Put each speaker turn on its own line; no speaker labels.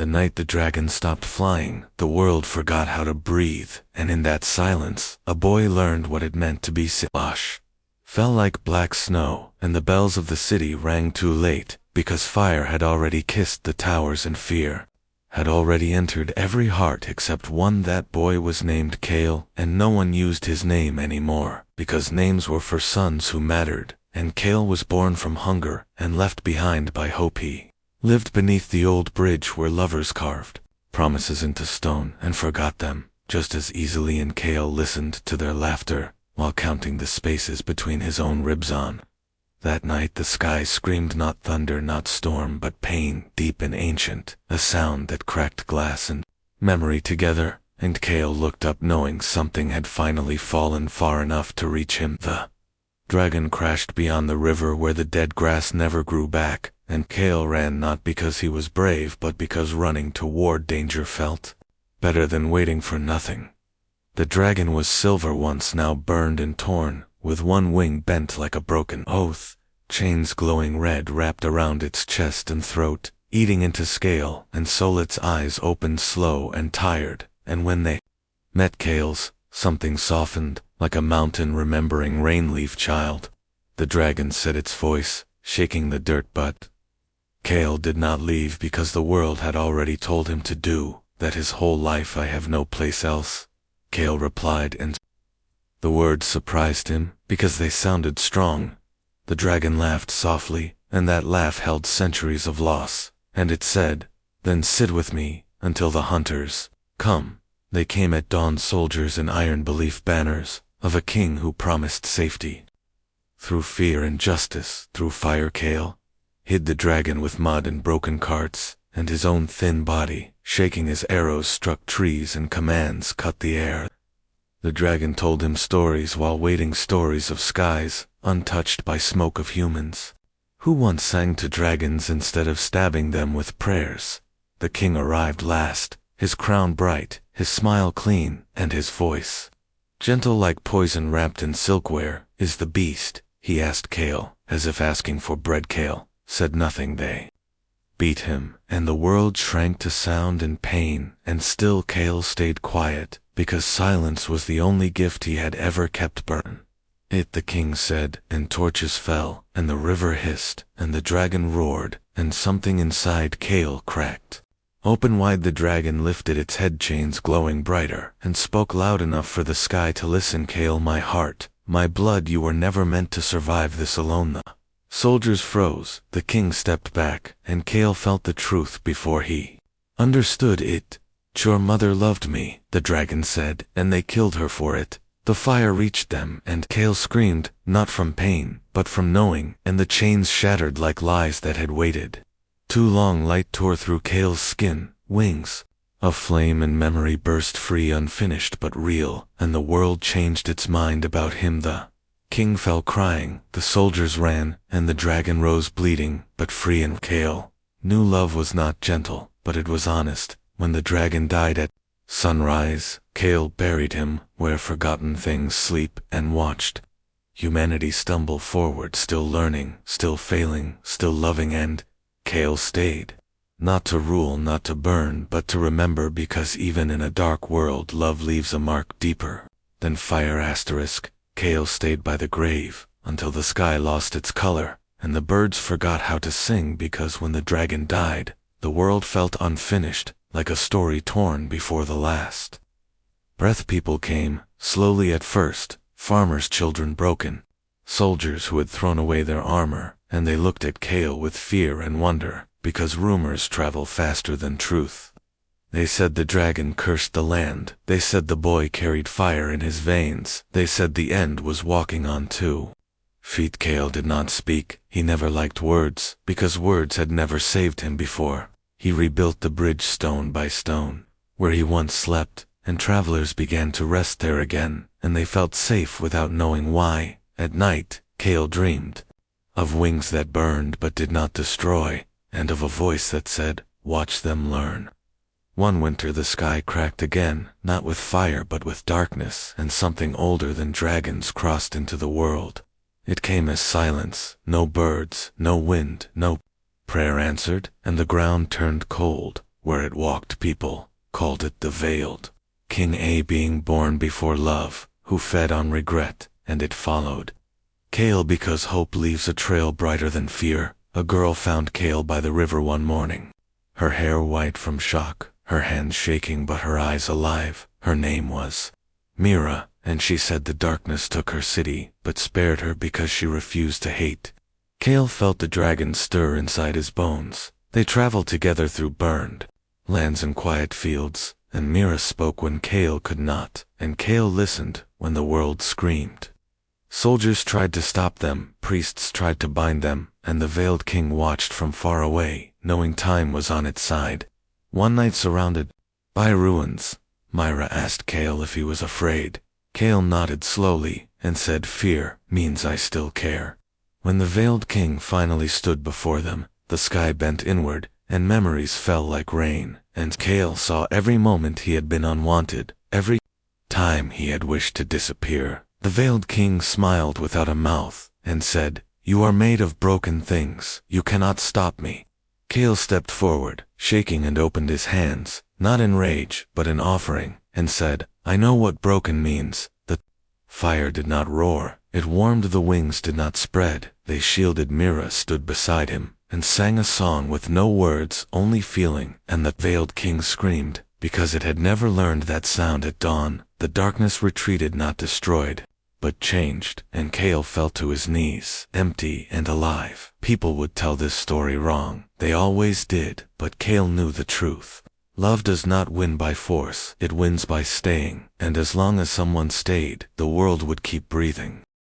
The night the dragon stopped flying, the world forgot how to breathe, and in that silence, a boy learned what it meant to be Silash. Fell like black snow, and the bells of the city rang too late, because fire had already kissed the towers and fear had already entered every heart except one. That boy was named Kale, and no one used his name anymore, because names were for sons who mattered, and Kale was born from hunger and left behind by hope. He lived beneath the old bridge where lovers carved promises into stone and forgot them just as easily, and Kale listened to their laughter while counting the spaces between his own ribs. On that night the sky screamed not thunder, not storm, but pain, deep and ancient, a sound that cracked glass and memory together, and Kale looked up knowing something had finally fallen far enough to reach him. The dragon crashed beyond the river where the dead grass never grew back, and Kale ran not because he was brave but because running toward danger felt better than waiting for nothing. The dragon was silver once, now burned and torn, with one wing bent like a broken oath, chains glowing red wrapped around its chest and throat, eating into scale and soul. Its eyes opened slow and tired, and when they met Kale's, something softened, like a mountain remembering rain-leaf child. The dragon said, its voice shaking the dirt, but Kale did not leave because the world had already told him to do that his whole life. I have no place else, Kale replied, and the words surprised him because they sounded strong. The dragon laughed softly, and that laugh held centuries of loss, and it said, then sit with me until the hunters come. They came at dawn, soldiers in iron belief, banners of a king who promised safety. Through fear and justice, through fire, Kale hid the dragon with mud and broken carts, and his own thin body, shaking as arrows struck trees and commands cut the air. The dragon told him stories while waiting, stories of skies untouched by smoke, of humans who once sang to dragons instead of stabbing them with prayers. The king arrived last, his crown bright, his smile clean, and his voice gentle like poison wrapped in silkware. Is the beast? He asked Kale, as if asking for bread. Kale said nothing. They beat him, and the world shrank to sound and pain, and still Kale stayed quiet, because silence was the only gift he had ever kept. Burn it, the king said, and torches fell, and the river hissed, and the dragon roared, and something inside Kale cracked open wide. The dragon lifted its head, chains glowing brighter, and spoke loud enough for the sky to listen. Kale, my heart, my blood, you were never meant to survive this alone. The soldiers froze, the king stepped back, and Kale felt the truth before he understood it. Your mother loved me, the dragon said, and they killed her for it. The fire reached them, and Kale screamed, not from pain, but from knowing, and the chains shattered like lies that had waited too long. Light tore through Kale's skin, wings of flame, and memory burst free, unfinished but real, and the world changed its mind about him. The king fell crying, the soldiers ran, and the dragon rose bleeding, but free. And Kale knew love was not gentle, but it was honest. When the dragon died at sunrise, Kale buried him where forgotten things sleep, and watched humanity stumble forward, still learning, still failing, still loving. And Kale stayed, not to rule, not to burn, but to remember, because even in a dark world, love leaves a mark deeper than fire. Kale stayed by the grave until the sky lost its color, and the birds forgot how to sing, because when the dragon died, the world felt unfinished, like a story torn before the last breath. People came, slowly at first, farmers' children broken, soldiers who had thrown away their armor, and they looked at Kale with fear and wonder, because rumors travel faster than truth. They said the dragon cursed the land, they said the boy carried fire in his veins, they said the end was walking on 2 feet. Kale did not speak, he never liked words, because words had never saved him before. He rebuilt the bridge stone by stone, where he once slept, and travelers began to rest there again, and they felt safe without knowing why. At night, Kale dreamed of wings that burned but did not destroy, and of a voice that said, watch them learn. One winter the sky cracked again, not with fire but with darkness, and something older than dragons crossed into the world. It came as silence, no birds, no wind, no prayer answered, and the ground turned cold, where it walked people called it the Veiled. King A being born before love, who fed on regret, and it followed. Kale because hope leaves a trail brighter than fear. A girl found Kale by the river one morning. Her hair white from shock, her hands shaking but her eyes alive. Her name was Mira, and she said the darkness took her city, but spared her because she refused to hate. Kale felt the dragon stir inside his bones. They traveled together through burned lands and quiet fields, and Mira spoke when Kale could not, and Kale listened when the world screamed. Soldiers tried to stop them, priests tried to bind them, and the Veiled King watched from far away, knowing time was on its side. One night surrounded by ruins, Mira asked Kale if he was afraid. Kale nodded slowly and said, "Fear means I still care." When the Veiled King finally stood before them, the sky bent inward, and memories fell like rain, and Kale saw every moment he had been unwanted, every time he had wished to disappear. The Veiled King smiled without a mouth, and said, "You are made of broken things. You cannot stop me." Kale stepped forward, shaking, and opened his hands, not in rage, but in offering, and said, "I know what broken means." The fire did not roar, it warmed, the wings did not spread, they shielded. Mira stood beside him, and sang a song with no words, only feeling, and the Veiled King screamed, because it had never learned that sound at dawn. The darkness retreated, not destroyed, but changed, and Kale fell to his knees, empty and alive. People would tell this story wrong. They always did, but Kale knew the truth. Love does not win by force, it wins by staying, and as long as someone stayed, the world would keep breathing.